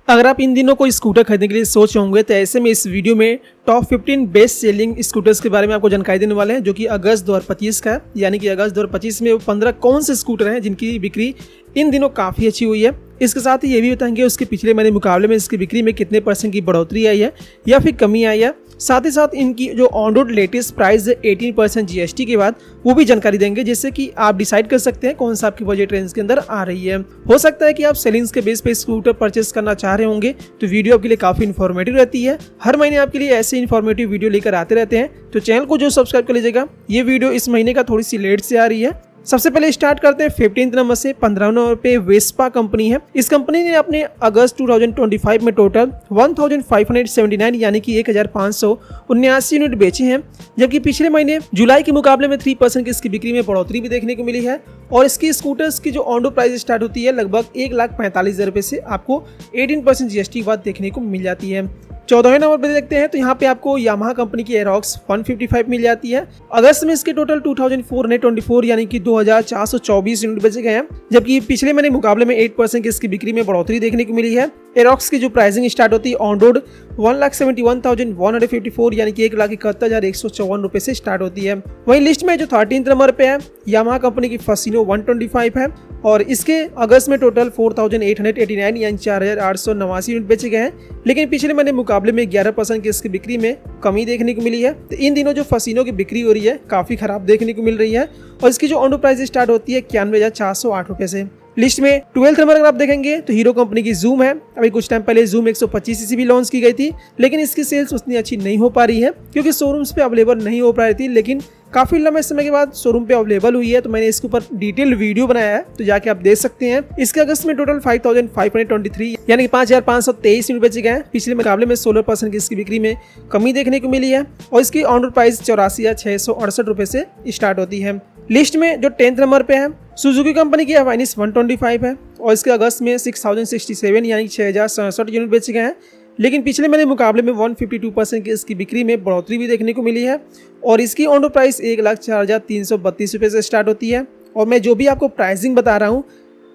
अगर आप इन दिनों कोई स्कूटर खरीदने के लिए सोच रहे होंगे तो ऐसे में इस वीडियो में टॉप 15 बेस्ट सेलिंग स्कूटर्स के बारे में आपको जानकारी देने वाले हैं, जो कि अगस्त 2025 का है। यानी कि अगस्त 2025 में वो 15 कौन से स्कूटर हैं जिनकी बिक्री इन दिनों काफ़ी अच्छी हुई है। इसके साथ ही ये भी बताएंगे उसके पिछले महीने मुकाबले में इसकी बिक्री में कितने % की बढ़ोतरी आई है या फिर कमी आई है। साथ ही साथ इनकी जो ऑन रोड लेटेस्ट प्राइस है 18% GST के बाद, वो भी जानकारी देंगे, जिससे कि आप डिसाइड कर सकते हैं कौन सा आपकी बजट रेंज के अंदर आ रही है। हो सकता है कि आप सेलिंग्स के बेस पे स्कूटर परचेस करना चाह रहे होंगे, तो वीडियो आपके लिए काफ़ी इन्फॉर्मेटिव रहती है। हर महीने आपके लिए ऐसे इन्फॉर्मेटिव वीडियो लेकर आते रहते हैं, तो चैनल को जो सब्सक्राइब कर लीजिएगा। ये वीडियो इस महीने का थोड़ी सी लेट से आ रही है। सबसे पहले स्टार्ट करते हैं 15 नंबर से। 15 नंबर पे वेस्पा कंपनी है। इस कंपनी ने अपने अगस्त 2025 में टोटल 1579 यानी कि 1579 यूनिट बेचे हैं, जबकि पिछले महीने जुलाई के मुकाबले में 3% की इसकी बिक्री में बढ़ोतरी भी देखने को मिली है। और इसकी स्कूटर्स की जो ऑन रोड प्राइस स्टार्ट होती है लगभग 1,45,000 रुपये से आपको 18% GST के बाद देखने को मिल जाती है। 14वें नंबर पर देखते हैं तो यहाँ पे आपको यामाहा कंपनी की एरोक्स 155 मिल जाती है। अगस्त में इसके टोटल 2424 यानी कि 2424 यूनिट बेचे गए हैं, जबकि पिछले महीने मुकाबले में 8% की इसकी बिक्री में बढ़ोतरी देखने को मिली है। एरोक्स की जो प्राइसिंग स्टार्ट होती है ऑन रोड 1,71,154 यानी कि 1,71,154 रुपये से स्टार्ट होती है। वहीं लिस्ट में जो 13 नंबर पे है यामाहा कंपनी की फसीनो 125 है, और इसके अगस्त में टोटल 4,889 यानी 4,889 यूनिट बेचे गए हैं, लेकिन पिछले महीने मुकाबले में 11% की इसकी बिक्री में कमी देखने को मिली है। तो इन दिनों जो फसीनो की बिक्री हो रही है काफ़ी खराब देखने को मिल रही है, और इसकी जो ऑन रोड प्राइस स्टार्ट होती है 91,408 रुपये से। लिस्ट में 12th नंबर अगर आप देखेंगे तो हीरो कंपनी की जूम है। अभी कुछ टाइम पहले जूम 125cc भी लॉन्च की गई थी, लेकिन इसकी सेल्स उतनी अच्छी नहीं हो पा रही है क्योंकि शोरूम्स पे अवेलेबल नहीं हो पा रही थी, लेकिन काफ़ी लंबे समय के बाद शोरूम पे अवेलेबल हुई है। तो मैंने इसके ऊपर डिटेल वीडियो बनाया है, तो जाके आप देख सकते हैं। इसके अगस्त में टोटल 5,523 यानी कि 5,523 यूनिट बेचे गए हैं। पिछले मुकाबले में 16% की इसकी बिक्री में कमी देखने को मिली है, और इसकी ऑन रोड प्राइस 84,668 रुपये से स्टार्ट होती है। लिस्ट में जो 10th नंबर पे है सुजुकी कंपनी की अवाइनिस 125 है, और इसके अगस्त में 6,067 यानी 6,067 यूनिट बेचे गए हैं, लेकिन पिछले महीने मुकाबले में 152% की इसकी बिक्री में बढ़ोतरी भी देखने को मिली है, और इसकी ऑन रोड प्राइस 1,04,332 रुपये से स्टार्ट होती है। और मैं जो भी आपको प्राइसिंग बता रहा हूँ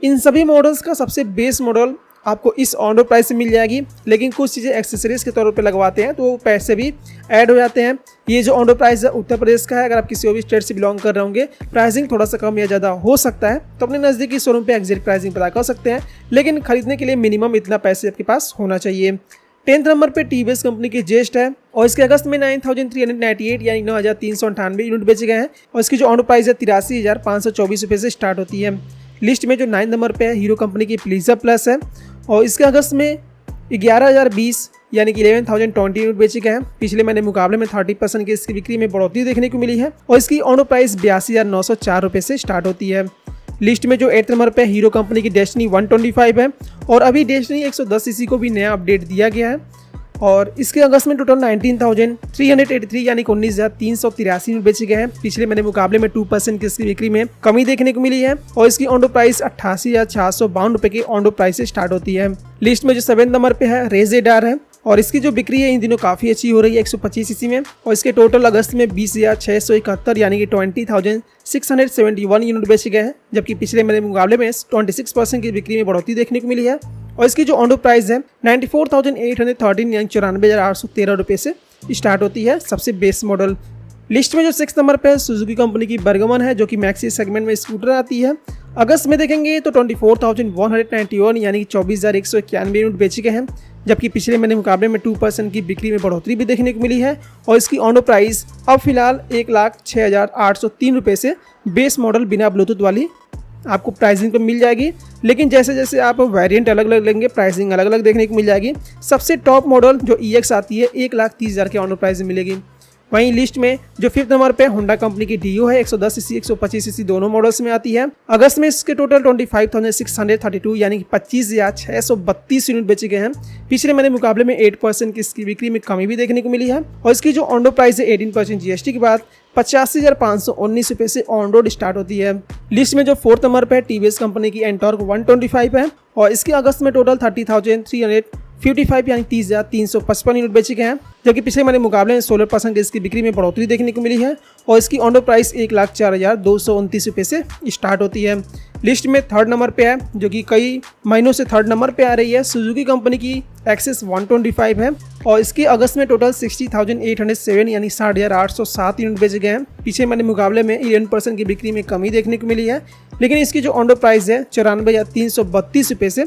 इन सभी मॉडल्स का सबसे बेस मॉडल आपको इस ऑन रोड प्राइस से मिल जाएगी, लेकिन कुछ चीज़ें एक्सेसरीज के तौर पे लगवाते हैं तो पैसे भी ऐड हो जाते हैं। ये जो ऑन रोड प्राइस है उत्तर प्रदेश का है। अगर आप किसी और भी स्टेट से बिलोंग कर रहे होंगे, प्राइसिंग थोड़ा सा कम या ज़्यादा हो सकता है, तो अपने नज़दीकी शोरूम पे एग्जैक्ट प्राइसिंग पता कर सकते हैं, लेकिन खरीदने के लिए मिनिमम इतना पैसे आपके पास होना चाहिए। 10th नंबर पे टीवीएस कंपनी की जेस्ट है, और इसके अगस्त में 9,398 यानी 9,398 यूनिट बेचे गए हैं, और इसकी जो ऑन रोड प्राइस है 83,524 रुपये से स्टार्ट होती है। लिस्ट में जो 9th नंबर पे है हीरो कंपनी की प्लीजर प्लस है, और इसके अगस्त में 11,020 यानी कि 11,020 यूनिट बेचे गए हैं। पिछले महीने मुकाबले में 30% की इसकी बिक्री में बढ़ोतरी देखने को मिली है, और इसकी ऑन रोड प्राइस 82,904 रुपये से स्टार्ट होती है। लिस्ट में जो 8th नंबर पे हीरो कंपनी की डेस्टिनी 125 है, और अभी डेस्टिनी 110cc को भी नया अपडेट दिया गया है, और इसके अगस्त में टोटल 19,383 यानी कि 19,383 यूनिट बेचे गए हैं। पिछले महीने मुकाबले में 2% की इसकी बिक्री में कमी देखने को मिली है, और इसकी ऑन रोड प्राइस 88,452 रुपये की ऑन रोड प्राइस से स्टार्ट होती है। लिस्ट में जो 7th नंबर पे है रेजेडार है, और इसकी जो बिक्री है इन दिनों काफ़ी अच्छी हो रही है 125cc में, और इसके टोटल अगस्त में 20,671 यानी कि 20,671 यूनिट बेचे गए हैं, जबकि पिछले महीने मुकाबले में 26% की बिक्री में बढ़ोतरी देखने को मिली है, और इसकी जो ऑन रोड प्राइस है 94,813 यानी 94,813 रुपये से स्टार्ट होती है, सबसे बेस मॉडल। लिस्ट में जो 6th नंबर पे सुजुकी कंपनी की बर्गमन है, जो कि मैक्सी सेगमेंट में स्कूटर आती है। अगस्त में देखेंगे तो 24,191 यानी कि 24,191 यूनिट बेचे गए हैं, जबकि पिछले महीने मुकाबले में 2% की बिक्री में बढ़ोतरी भी देखने को मिली है, और इसकी ऑन रोड प्राइस अब फिलहाल 1,06,803 रुपये से बेस मॉडल बिना ब्लूटूथ वाली आपको प्राइसिंग पे मिल जाएगी, लेकिन जैसे जैसे आप वेरिएंट अलग अलग लेंगे प्राइसिंग अलग अलग देखने को मिल जाएगी। सबसे टॉप मॉडल जो EX आती है 1,30,000 के ऑन रोड प्राइस मिलेगी। वहीं लिस्ट में जो 5th नंबर पे होंडा कंपनी की डियो है 110cc 125cc दोनों मॉडल्स में आती है। अगस्त में इसके टोटल 25,632 यानी कि 25,632 यूनिट बेचे गए हैं। पिछले महीने मुकाबले में 8% की इसकी बिक्री में कमी भी देखने को मिली है, और इसकी जो ऑन रोड प्राइस है 18% GST के बाद 85,519 रुपये से ऑन रोड स्टार्ट होती है। लिस्ट में जो 4th नंबर पे टीवीएस कंपनी की एंटॉर्क 125 है, और इसके अगस्त में टोटल 30,355 यानी 30,355 यूनिट बेचे गए हैं, जबकि पिछले महीने मुकाबले में 16% की इसकी बिक्री में बढ़ोतरी देखने को मिली है, और इसकी ऑन रोड प्राइस 1,04,229 रुपये से स्टार्ट होती है। लिस्ट में थर्ड नंबर पे है, जो कि कई महीनों से थर्ड नंबर पे आ रही है, सुजुकी कंपनी की एक्सेस 125 है और इसकी अगस्त में टोटल 60,807 यानी 60,807 यूनिट बेचे गए हैं। पीछे मैंने मुकाबले में 11% की बिक्री में कमी देखने को मिली है, लेकिन इसकी जो ऑन रोड प्राइस है 94,332 रुपये से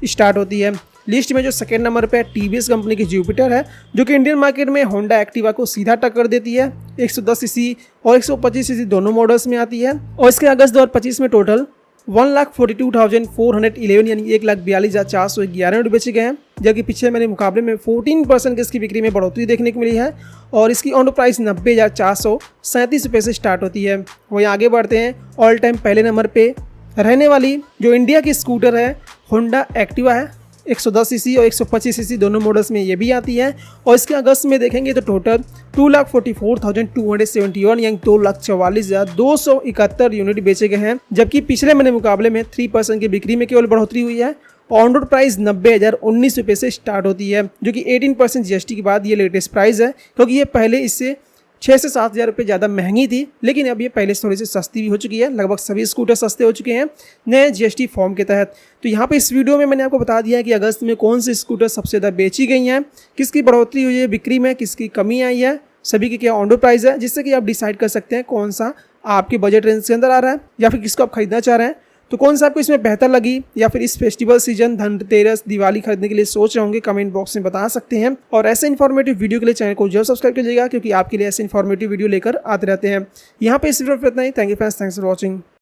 स्टार्ट होती है। लिस्ट में जो सेकेंड नंबर पे टीवीएस कंपनी की जुपिटर है, जो कि इंडियन मार्केट में होंडा एक्टिवा को सीधा टक्कर देती है। 110 सीसी और 125 सीसी दोनों मॉडल्स में आती है और इसके अगस्त 2025 में टोटल 1,42,411 यानी 1,42,411 यूनिट बेचे गए हैं, जबकि पिछले महीने मुकाबले में 14% की इसकी बिक्री में बढ़ोतरी देखने को मिली है और इसकी ऑन रोड प्राइस 90,437 रुपये से स्टार्ट होती है। वहीं आगे बढ़ते हैं, ऑल टाइम पहले नंबर पे रहने वाली जो इंडिया की स्कूटर है होंडा एक्टिवा है। 110 सीसी और 125 सीसी दोनों मॉडल्स में ये भी आती है और इसके अगस्त में देखेंगे तो टोटल 2,44,271 यानी 2,44,271 यूनिट बेचे गए हैं, जबकि पिछले महीने मुकाबले में 3% की बिक्री में केवल बढ़ोतरी हुई है। ऑन रोड प्राइस 90,019 रुपये से स्टार्ट होती है, जो कि 18% जीएसटी के बाद ये लेटेस्ट प्राइस है, क्योंकि ये पहले इससे 6 से 7 हज़ार रुपये ज़्यादा महंगी थी, लेकिन अब ये पहले से थोड़ी सी सस्ती भी हो चुकी है। लगभग सभी स्कूटर सस्ते हो चुके हैं नए जीएसटी फॉर्म के तहत। तो यहाँ पे इस वीडियो में मैंने आपको बता दिया है कि अगस्त में कौन सी स्कूटर सबसे ज़्यादा बेची गई हैं, किसकी बढ़ोतरी हुई है बिक्री में, किसकी कमी आई है, सभी की क्या ऑन रोड प्राइस है, जिससे कि आप डिसाइड कर सकते हैं कौन सा आपके बजट रेंज के अंदर आ रहा है या फिर किसको आप खरीदना चाह रहे हैं। तो कौन सा आपको इसमें बेहतर लगी या फिर इस फेस्टिवल सीजन धनतेरस दिवाली खरीदने के लिए सोच रहे होंगे, कमेंट बॉक्स में बता सकते हैं। और ऐसे इन्फॉर्मेटिव वीडियो के लिए चैनल को जरूर सब्सक्राइब कीजिएगा, क्योंकि आपके लिए ऐसे इन्फॉर्मेटिव वीडियो लेकर आते रहते हैं। यहाँ पे इस वीडियो पर इतना ही। Thank you friends, thanks for watching.